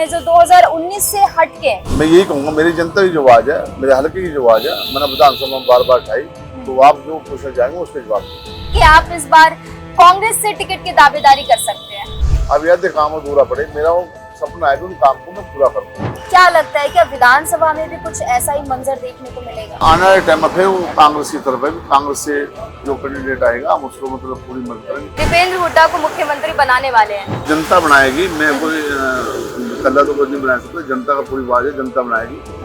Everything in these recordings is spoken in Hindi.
हैं जो 2019 से हटके हैं? मैं यही कहूँगा, मेरी जनता की जो आवाज है, मेरे हल्के की जो आवाज है, मैंने विधानसभा में बार बार उठाई, तो आप जो पूछना चाहेंगे उसके जवाब दें। कि आप इस बार कांग्रेस से टिकट की दावेदारी कर सकते हैं? अब यदि काम अधूरा पड़े, मेरा वो सपना है कि उन काम को मैं पूरा करूँ। क्या लगता है, क्या विधानसभा में भी कुछ ऐसा ही मंजर देखने को मिलेगा? आने वाले टाइम में फिर वो कांग्रेस की तरफ है, कांग्रेस से जो कैंडिडेट आएगा हम उसको मतलब पूरी मदद करेंगे। दीपेंद्र हुड्डा को मुख्यमंत्री बनाने वाले हैं। जनता बनाएगी, मैं कोई कल्ला तो कुछ नहीं बना सकता, जनता का पूरी आवाज है, जनता बनाएगी।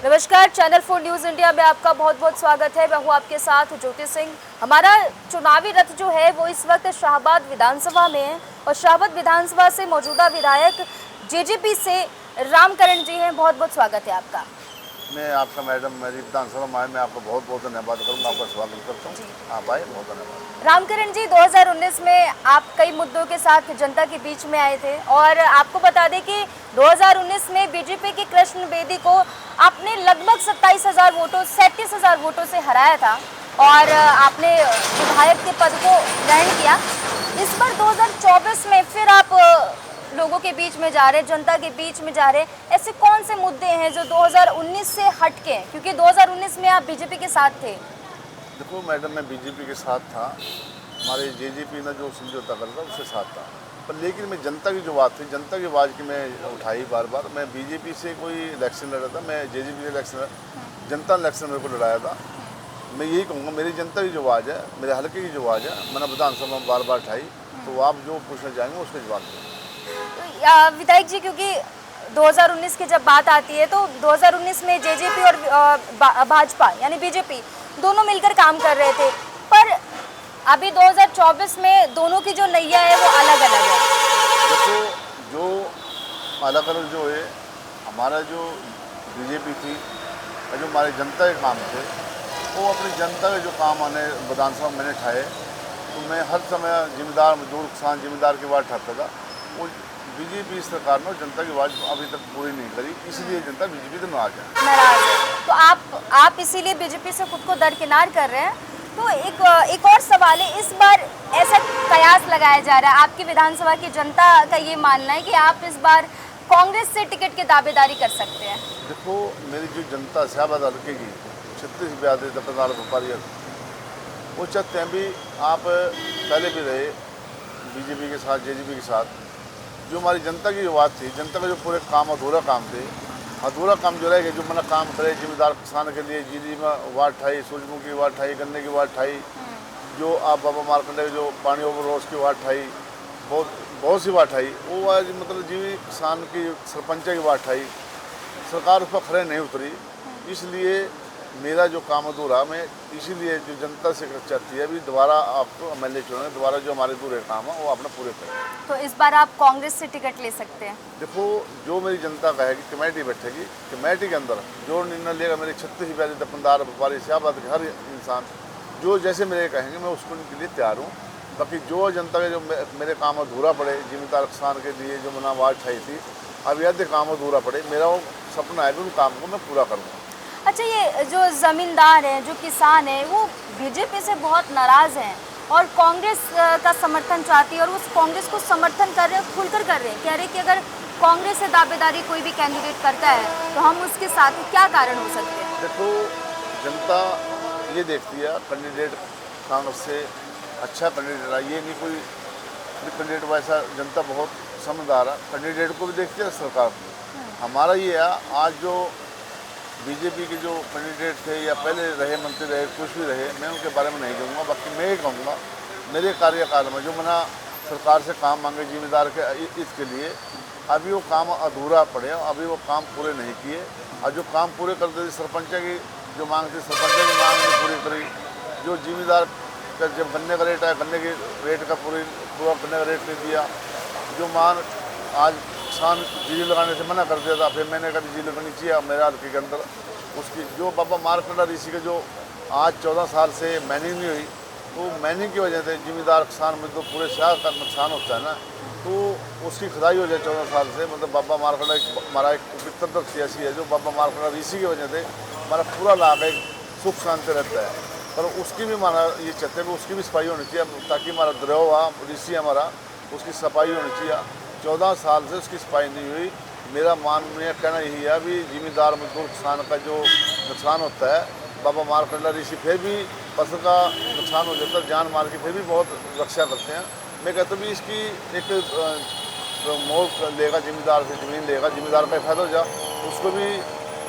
नमस्कार, चैनल 4 न्यूज इंडिया में आपका बहुत बहुत स्वागत है। मैं हूँ आपके साथ ज्योति सिंह। हमारा चुनावी रथ जो है वो इस वक्त शाहबाद विधानसभा में है और शाहबाद विधानसभा से मौजूदा विधायक जेजेपी से रामकरण जी हैं। बहुत बहुत स्वागत है आपका। मैं आपका मैडम, मेरी विधानसभा में मैं आपका बहुत बहुत धन्यवाद करूँगा, आपका स्वागत करता हूँ। आप आए, बहुत धन्यवाद। रामकरण जी, 2019 में आप कई मुद्दों के साथ जनता के बीच में आए थे और आपको बता दें कि 2019 में बीजेपी के कृष्ण बेदी को आपने लगभग 27,000 वोटों 37,000 वोटों से हराया था और आपने विधायक के पद को ग्रहण किया। इस बार 2024 में फिर आप लोगों के बीच में जा रहे, जनता के बीच में जा रहे, ऐसे कौन से मुद्दे हैं जो 2019 से हटके हैं? क्योंकि 2019 में आप बीजेपी के साथ थे। देखो मैडम, मैं बीजेपी के साथ था, हमारे जेजेपी ने जो समझौता कर था उसके साथ था, पर लेकिन मैं जनता की जो बात थी, जनता की आवाज़ की मैं उठाई बार बार। मैं बीजेपी से कोई इलेक्शन लड़ा था, मैं जेजेपी से इलेक्शन, जनता ने इलेक्शन मेरे को लड़ाया था। मैं यही कहूँगा, मेरी जनता की जो आवाज़ है, मेरे हल्के की जो आवाज़ है, मैंने विधानसभा में बार बार उठाई, तो आप जो पूछना चाहेंगे उसके जवाब दें। तो विधायक जी, क्योंकि 2019 की जब बात आती है तो 2019 में जेजेपी और भाजपा यानी बीजेपी दोनों मिलकर काम कर रहे थे, पर अभी 2024 में दोनों की जो नैया है वो अलग अलग है। देखो, जो अलग अलग जो है, हमारा जो बीजेपी थी और जो हमारी जनता के काम थे, वो अपनी जनता के जो काम आने विधानसभा मैंने उठाए, तो मैं हर समय जिम्मेदार, मजदूर, किसान जिम्मेदार की बात उठाता था। वो बीजेपी सरकार ने जनता की आवाज़ अभी तक पूरी नहीं करी, इसलिए जनता बीजेपी से नाराज है। तो आप इसीलिए बीजेपी से खुद को दरकिनार कर रहे हैं। तो एक और सवाल है, इस बार ऐसा कयास लगाया जा रहा है, आपकी विधानसभा की जनता का ये मानना है कि आप इस बार कांग्रेस से टिकट की दावेदारी कर सकते हैं। देखो, मेरी जो जनता शाहबाद हल्के की 36 व्यापारी, वो चाहते हैं भी आप पहले भी रहे बीजेपी के साथ, जेजेपी के साथ। जो हमारी जनता की जो बात थी, जनता का जो पूरे काम अधूरा काम थे, अधूरा काम जो रहेगा, जो मैंने काम करे जिम्मेदार किसान के लिए, जीडी में वार्ड ठाई, सूरजमुखी की वार्ड ठाई, गन्ने की वार्ड ठाई, जो आप बाबा मारकंडे जो पानी ओवर रोज की वार्ड ठाई, बहुत सी वार्ड ठाई, वो आज मतलब जीवी किसान की सरपंच की वार्ड ठाई, सरकार उस पर खड़े नहीं उतरी। इसलिए मेरा जो काम अधूरा, मैं इसीलिए जो जनता से चाहती है अभी दोबारा आपको एमएलए चुनेंगे, दोबारा जो हमारे अधूरे काम है वो आपने पूरे करें। तो इस बार आप कांग्रेस से टिकट ले सकते हैं? देखो, जो मेरी जनता कहेगी, कमेटी बैठेगी, कमेटी के अंदर जो निर्णय लेगा, मेरे 36 व्यापारी, दुकानदार, व्यापारी, शाहबाद के हर इंसान जो जैसे मेरे कहेंगे, मैं उसको उनके लिए तैयार हूँ। बाकी जो जनता के जो मेरे काम अधूरा पड़े, जिम्मेदार किसान के लिए जो मैंने आवाज़ उठाई थी, अब यदि काम अधूरा पड़े, मेरा वो सपना है कि उन काम को मैं पूरा करूँगा। अच्छा, ये जो ज़मींदार हैं, जो किसान हैं, वो बीजेपी से बहुत नाराज़ हैं और कांग्रेस का समर्थन चाहती है और उस कांग्रेस को समर्थन कर रहे हैं, खुलकर कर रहे हैं, कह रहे हैं कि अगर कांग्रेस से दावेदारी कोई भी कैंडिडेट करता है तो हम उसके साथ हैं। क्या कारण हो सकते हैं? देखो, जनता ये देखती है कैंडिडेट कांग्रेस से अच्छा कैंडिडेट है, ये नहीं कोई कैंडिडेट वैसा, जनता बहुत समझदार है, कैंडिडेट को भी देखती है, सरकार को। हमारा ये है, आज जो बीजेपी के जो कैंडिडेट थे या पहले रहे मंत्री रहे, कुछ भी रहे, मैं उनके बारे में नहीं कहूँगा। बाकी मैं ये कहूँगा, मेरे कार्यकाल में जो मैंने सरकार से काम मांगे जिम्मेदार के इसके लिए, अभी वो काम अधूरा पड़े, अभी वो काम पूरे नहीं किए, और जो काम पूरे कर देते, सरपंच की जो मांग थी, सरपंच की मांग नहीं पूरी करी। जो जिम्मेदार का जब गन्ने का रेट आया, गन्ने के रेट का पूरा गन्ने का रेट नहीं दिया। जो मान आज किसान जीरी लगाने से मना कर दिया था, फिर मैंने कहा जीरी लगानी चाहिए मेरे हल्के के अंदर, उसकी जो बाबा मारकंडा ऋषि के जो आज 14 साल से मैनिंग नहीं हुई, तो मैनिंग की वजह से जिम्मेदार किसान में तो पूरे शहर का नुकसान होता है ना, तो उसकी खुदाई हो जाए 14 साल से। मतलब बाबा मारकंडा हमारा एक पितृ सियासी है, जो बाबा मारकंडा ऋषि की वजह से हमारा पूरा इलाका एक सुख शांति रहता है, पर उसकी भी हमारा ये चाहते हैं कि उसकी भी सफाई होनी चाहिए, ताकि हमारा द्रव ऋषि हमारा उसकी सफाई होनी चाहिए। 14 साल से उसकी सफाई नहीं हुई। मेरा माननीय कहना यही है भी जिम्मेदार मजदूर किसान का जो नुकसान होता है, बाबा मारकंडा ऋषि फिर भी फसल का नुकसान हो जाता है, जान मार के फिर भी बहुत रक्षा करते हैं। मैं कहता हूँ भी इसकी एक मोल लेगा, जिम्मेदार से ज़मीन लेगा, जिम्मेदार का फ़ायदा हो जा, उसको भी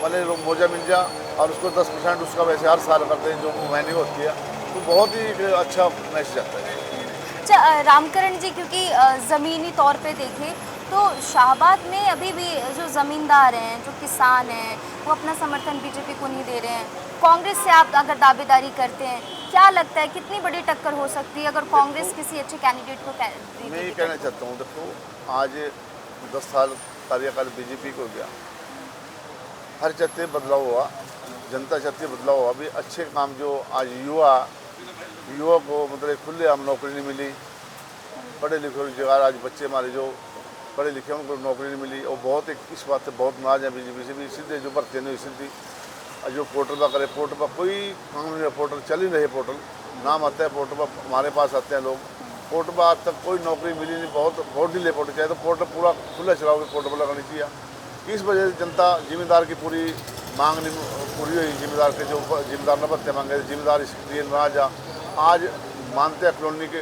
मतलब मुआवजा मिल जा, और उसको 10% उसका वैसे हर साल करते हैं जो महीने होती है, तो बहुत ही एक अच्छा मैसेज आता है। अच्छा रामकरण जी, क्योंकि ज़मीनी तौर पे देखें तो शाहबाद में अभी भी जो ज़मींदार हैं, जो किसान हैं, वो अपना समर्थन बीजेपी को नहीं दे रहे हैं। कांग्रेस से आप अगर दावेदारी करते हैं, क्या लगता है कितनी बड़ी टक्कर हो सकती है अगर कांग्रेस किसी अच्छे कैंडिडेट को मैं ये कहना चाहता हूँ, देखो आज 10 साल कार्यकाल बीजेपी को हो गया, हर चत्ते बदलाव हुआ, जनता चाहती है बदलाव हुआ। अभी अच्छे काम जो आज युवा को मतलब खुले आम नौकरी नहीं मिली, पढ़े लिखे रोजगार, आज बच्चे हमारे जो पढ़े लिखे उनको नौकरी नहीं मिली, और बहुत एक इस बात से बहुत नाराज है बीजेपी से भी। सीधे जो भर्ती नहीं हुई सीधी, जो पोर्टल पर करे, पोर्टल पर कोई काम नहीं है, पोर्टल चल ही रहे, पोर्टल नाम आता है, पोर्टल पर हमारे पास आते हैं लोग, पोर्टल पर आज तक कोई नौकरी मिली नहीं, बहुत वोट नहीं ले पोर्टल चाहिए, तो पोर्टल पूरा खुला चलाओगे, पोर्टल पर लगानी चाहिए। इस वजह से जनता जिम्मेदार की पूरी मांग नहीं पूरी हुई, जिम्मेदार के जो जिम्मेदार न भत्ते मांगे, जिम्मेदार इसके लिए नाराज आ। आज मानते हैं कॉलोनी के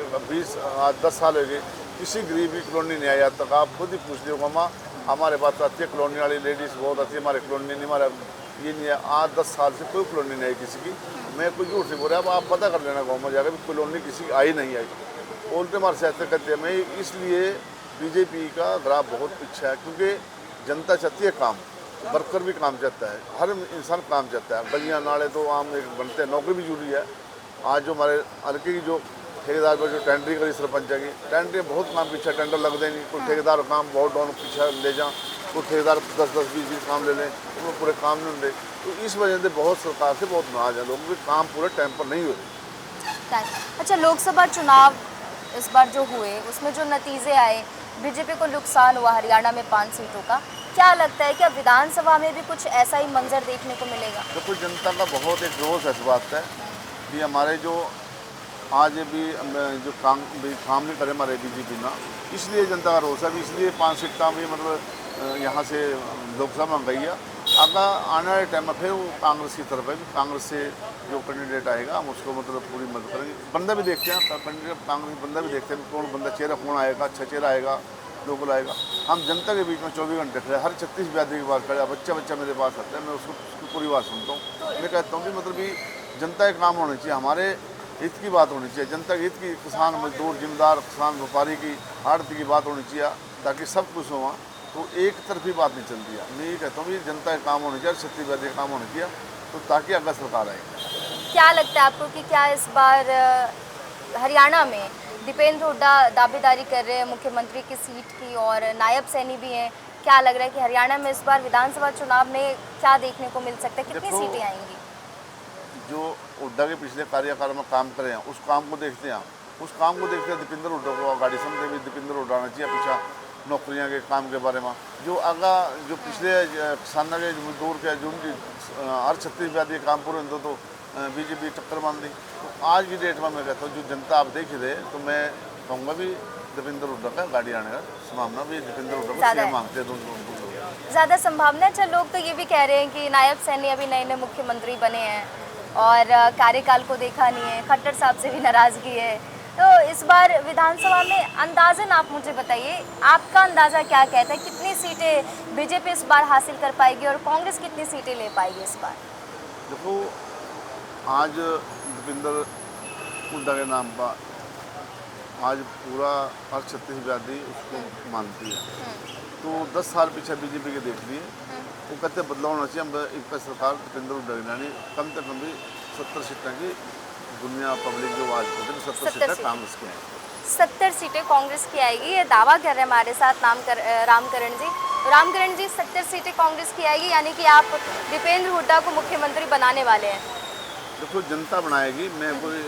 10 साल हो गए, किसी गरीब की कॉलोनी नहीं आई आज तक। आप खुद ही पूछ लो, मामा हमारे पास आती है कॉलोनी वाली लेडीज़ बहुत आती है, हमारे कॉलोनी नहीं, हमारा ये नहीं है। आज 10 साल से कोई कॉलोनी नहीं आई किसी की। मैं कुछ झूठ नहीं बोल रहा, अब आप पता कर लेना गाँव में जाकर भी कॉलोनी किसी की आई नहीं आई। उल्टे हमारे से करते हैं। मैं इसलिए बीजेपी का ग्राफ बहुत पीछे है, क्योंकि जनता चाहती है काम, वर्कर भी काम चाहता है, हर इंसान काम चाहता है। गलियाँ नाले तो आम एक बनते हैं, नौकरी भी जरूरी है। आज जो हमारे हल्के की जो ठेकेदार पर जो टेंडरिंग करी सरपंच की, टेंडरिंग बहुत काम पीछे, टेंडर लगते नहीं, कोई ठेकेदार काम बहुत डाउन पीछे ले जाए, कोई ठेकेदार 10-20 काम ले लें, उनको पूरे काम नहीं होंगे। तो इस वजह से बहुत सरकार से बहुत नाराज है लोग, भी काम पूरे टाइम पर नहीं हो रहे। अच्छा, लोकसभा चुनाव इस बार जो हुए उसमें जो नतीजे आए, बीजेपी को नुकसान हुआ हरियाणा में 5 सीटों का, क्या लगता है क्या विधानसभा में भी कुछ ऐसा ही मंजर देखने को मिलेगा? देखो जनता का बहुत एक रोष है इस बात है कि हमारे जो आज भी जो काम नहीं करे हमारे बीजेपी ना, इसलिए जनता का रोष है। इसलिए 5 सीटें भी मतलब यहाँ से लोकसभा में गई है। आगा आने वाले टाइम में फिर वो कांग्रेस की तरफ है कि कांग्रेस से जो कैंडिडेट आएगा हम उसको मतलब पूरी मदद करेंगे। बंदा भी देखते हैं, कैंडिडेट कांग्रेस बंदा भी देखते हैं कौन बंदा चेहरा कौन आएगा, अच्छा चेहरा आएगा, लोकल आएगा। हम जनता के बीच में 24 घंटे खड़े, हर 36 व्याधि की बात करें, बच्चा मेरे पास आता है, मैं उसकी पूरी बात सुनता हूँ। मैं कहता हूँ कि मतलब कि जनता के काम होने चाहिए, हमारे हित की बात होनी चाहिए, जनता के हित की, किसान मजदूर जिम्मेदार किसान व्यापारी की आड़ती की बात होनी चाहिए, ताकि सब कुछ हुआ। तो एक तरफी बात नहीं चलती है। मैं ये कहता हूँ कि जनता के काम होने चाहिए, 36 व्याधि के काम होने चाहिए, तो ताकि अगला सरकार आएगी। क्या लगता है आपको कि क्या इस बार हरियाणा में दीपेंद्र हुड्डा दावेदारी कर रहे हैं मुख्यमंत्री की सीट की, और नायब सैनी भी हैं, क्या लग रहा है कि हरियाणा में इस बार विधानसभा चुनाव में क्या देखने को मिल सकता है, कितनी सीटें आएंगी? जो हुड्डा के पिछले कार्यकाल में काम करे हैं उस काम को देखते हैं, दीपेंद्र हुड्डा को गाड़ी समझते भी दीपेंद्र हुड्डा आना चाहिए पीछा नौकरियाँ के काम के बारे में। जो आगा जो पिछले किसानों के मजदूर के जो हर 36 व्याधि काम पूरे होते तो बीजेपी टक्कर मान दी। तो आज की डेट में मैं कहता हूँ जो जनता आप देख रहे, तो मैं कहूँगा भी दीपेंद्र हुड्डा का गाड़ी आने का संभावना भी, दीपेंद्र हुड्डा को सीएम मांगते हैं ज़्यादा संभावना। अच्छा, लोग तो ये भी कह रहे हैं कि नायब सैनी अभी नए मुख्यमंत्री बने हैं और कार्यकाल को देखा नहीं है, खट्टर साहब से भी नाराज़गी है, तो इस बार विधानसभा में अंदाज़न आप मुझे बताइए, आपका अंदाज़ा क्या कहता है कितनी सीटें बीजेपी इस बार हासिल कर पाएगी और कांग्रेस कितनी सीटें ले पाएगी इस बार? देखो आज दीपेंद्र हुड्डा के नाम पर आज पूरा हर 36 व्याधि उसको मानती है। तो 10 साल पीछे बीजेपी के देख लिए, वो कहते बदलाव होना चाहिए। हम एक सरकार दीपेंद्र हुड्डा की यानी कम से कम भी 70 सीटें की दुनिया पब्लिक जो आज बोलते हैं 70 सीटें कांग्रेस की आएंगी, 70 सीटें कांग्रेस की आएगी, ये दावा कर रहे हैं हमारे साथ रामकरण जी। रामकरण जी, 70 सीटें कांग्रेस की आएगी, यानी कि आप दीपेंद्र हुड्डा को मुख्यमंत्री बनाने वाले हैं? देखो जनता बनाएगी, मैं कोई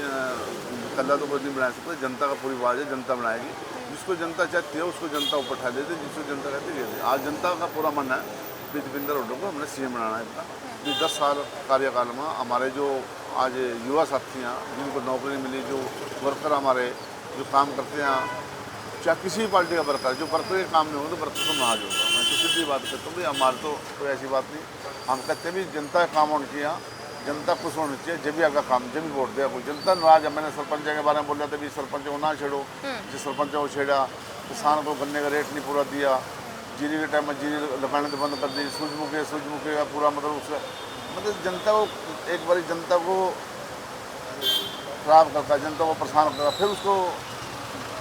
कल्ला तो कोई नहीं बना सकता, जनता का पूरी आवाज़ है, जनता बनाएगी। जिसको जनता चाहती है उसको जनता ऊपर उठा देती है, जिसको जनता कहती है। आज जनता का पूरा मन है कि दीपेंद्र हुड्डा को हमने सीएम बनाना है इतना। 10 साल कार्यकाल में हमारे जो आज युवा साथी हैं जिनको नौकरी मिली, जो वर्कर हमारे जो काम करते हैं चाहे किसी भी पार्टी का वर्कर है, जो वर्कर के काम नहीं होंगे तो वर्कर को नाराज होगा। मैं तो सीधी बात करता हूँ भाई, हमारे तो कोई ऐसी बात नहीं। हम कहते भी जनता का काम होना चाहिए, जनता खुश होनी चाहिए, जब भी आपका काम जब भी वोट दिया। कोई जनता नाराज है, मैंने सरपंच के बारे में बोला था भी सरपंच को ना छेड़ो, जिस सरपंच को छेड़ा, किसान को गन्ने का रेट नहीं पूरा दिया, जीरी के टाइम में जीरी लगाने तो बंद कर दी, सूरजमुखी का पूरा मतलब उसका मतलब जनता को एक बार जनता को खराब करता, जनता को परेशान करता, फिर उसको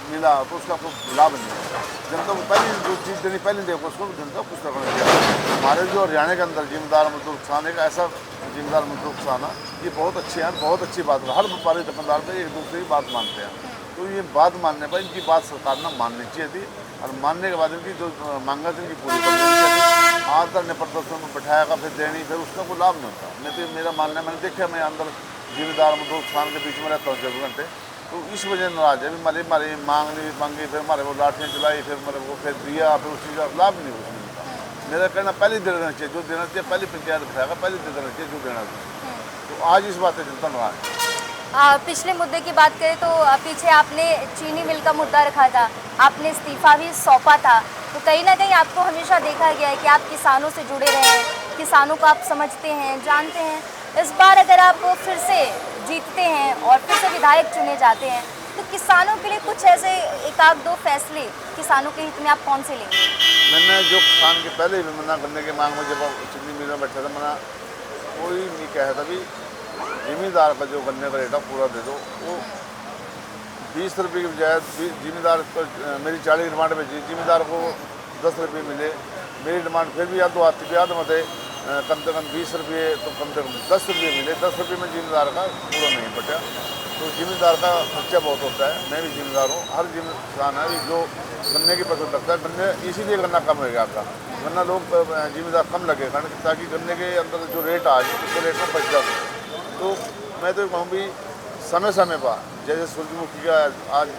मिला तो उसका कोई लाभ नहीं है। जनता को पहले जो चीज़ देनी पहले देखो, उसको जनता को कुछ करना चाहिए। हमारे जो हरियाणा के अंदर जिम्मेदार मजदूर किसान एक ऐसा जिम्मेदार मजदूर किसान है, ये बहुत अच्छे हैं, बहुत अच्छी बात है। हर व्यापारी दुकानदार पे एक दूसरे की बात मानते हैं, तो ये बात मानने पर इनकी बात सरकार ने माननी चाहिए थी, और मानने के बाद इनकी जो मांगा थी इनकी पूरी करनी चाहिए। आज तक ने प्रदर्शन में बैठाएगा फिर देनी, फिर उसका कोई लाभ नहीं होता। मैं तो मेरा मानना है, मैंने देखा, मैं अंदर जिम्मेदार मजदूर किसान के बीच में रहता हूँ 24 घंटे, तो इस वजह नाराज है। हमारी मांगी, फिर हमारे वो लाठियाँ चलाई, फिर हमारे वो फिर दिया, फिर उस चीज़ का लाभ नहीं कुछ मिलता। मेरा कहना पहले दे देना चाहिए, जो देना चाहिए पहले पंचायत बैठाएगा, पहले दे देना चाहिए जो देना चाहिए। तो आज इस बात से जनता नाराज है। पिछले मुद्दे की बात करें तो पीछे आपने चीनी मिल का मुद्दा रखा था, आपने इस्तीफा भी सौंपा था, तो कहीं ना कहीं आपको हमेशा देखा गया है कि आप किसानों से जुड़े रहे हैं, किसानों को आप समझते हैं, जानते हैं। इस बार अगर आप फिर से जीतते हैं और फिर से विधायक चुने जाते हैं, तो किसानों के लिए कुछ ऐसे एक आध दो फैसले किसानों के हित में आप कौन से लेंगे? मैंने जो किसान के पहले भी मना करने के मांग में, जब चीनी मिल में बैठा था, मना कोई नहीं कहा था भी जिम्मेदार का जो गन्ने का रेट है पूरा दे दो। वो 20 रुपये की बजाय जिम्मेदार पर मेरी 40 डिमांड में जिम्मेदार को 10 रुपये मिले। मेरी डिमांड फिर भी याद आती भी याद मत है, कम से कम 20 रुपये तो कम से कम 10 रुपये मिले। 10 रुपये में जिम्मेदार का पूरा नहीं बचा, तो जिम्मेदार का खर्चा बहुत होता है। मैं भी जिम्मेदार हूँ, हर किसान है जो गन्ने की फसल लगता है, गन्ने इसीलिए गन्ना कम हो गया आपका, गन्ना लोग जिम्मेदार कम लगे, कारण ताकि गन्ने के अंदर जो रेट आज उसके रेट में बच जाए। तो मैं तो कहूँ भी समय समय पर, जैसे सूरजमुखी का आज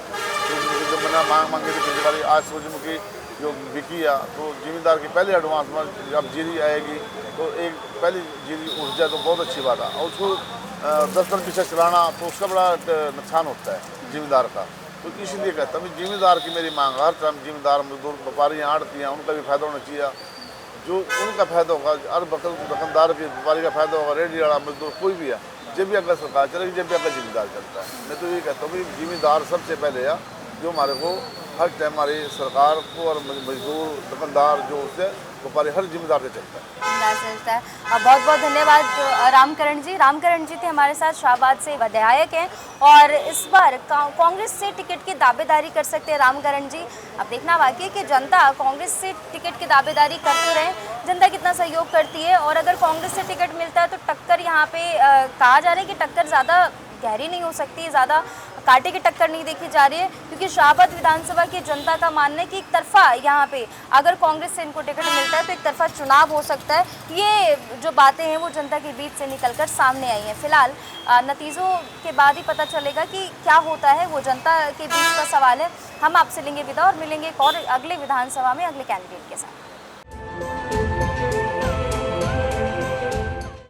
सूरजमुखी जो मैंने मांगी थी पिछली बारी, आज सूरजमुखी जो बिकी है, तो जिम्मेदार की पहले एडवांस में जब जीरी आएगी तो एक पहली जीरी उठ जाए तो बहुत अच्छी बात है, और उसको 10 दिन पीछे चलाना तो उसका बड़ा नुकसान होता है जिम्मेदार का। तो इसीलिए कहता हूँ जिम्मेदार की मेरी मांग, हर टाइम जिम्मेदार मजदूर व्यापारी आड़ती हैं, उनका भी फायदा होना चाहिए। जो उनका फायदा होगा, हर दुकानदार के व्यापारी का फायदा होगा, रेडी वाला मजदूर कोई भी है, जब भी अगर सरकार चलेगी, जब भी अगर जिम्मेदार चलता है। मैं तो ये कहता हूँ कि जिम्मेदार सबसे पहले है, जो हमारे को हर टाइम हमारी सरकार को और मजदूर दुकानदार जो उससे व्यापारी हर जिम्मेदार से चलता है। बहुत बहुत धन्यवाद रामकरण जी। रामकरण जी थे हमारे साथ, शाहबाद से विधायक हैं और इस बार कांग्रेस से टिकट की दावेदारी कर सकते हैं रामकरण जी। अब देखना बाकी है कि जनता कांग्रेस से टिकट की दावेदारी करते रहे, जनता कितना सहयोग करती है, और अगर कांग्रेस से टिकट मिलता है तो टक्कर यहाँ पे कहा जा रहा है कि टक्कर ज़्यादा गहरी नहीं हो सकती, ज़्यादा कांटे की टक्कर नहीं देखी जा रही है, क्योंकि शाहबाद विधानसभा की जनता का मानना है कि एक तरफा यहाँ पे अगर कांग्रेस से इनको टिकट मिलता है तो एक तरफा चुनाव हो सकता है। ये जो बातें हैं वो जनता के बीच से निकलकर सामने आई हैं। फिलहाल नतीजों के बाद ही पता चलेगा कि क्या होता है, वो जनता के बीच का सवाल है। हम आपसे लेंगे विदा और मिलेंगे एक और अगले विधानसभा में अगले कैंडिडेट के साथ।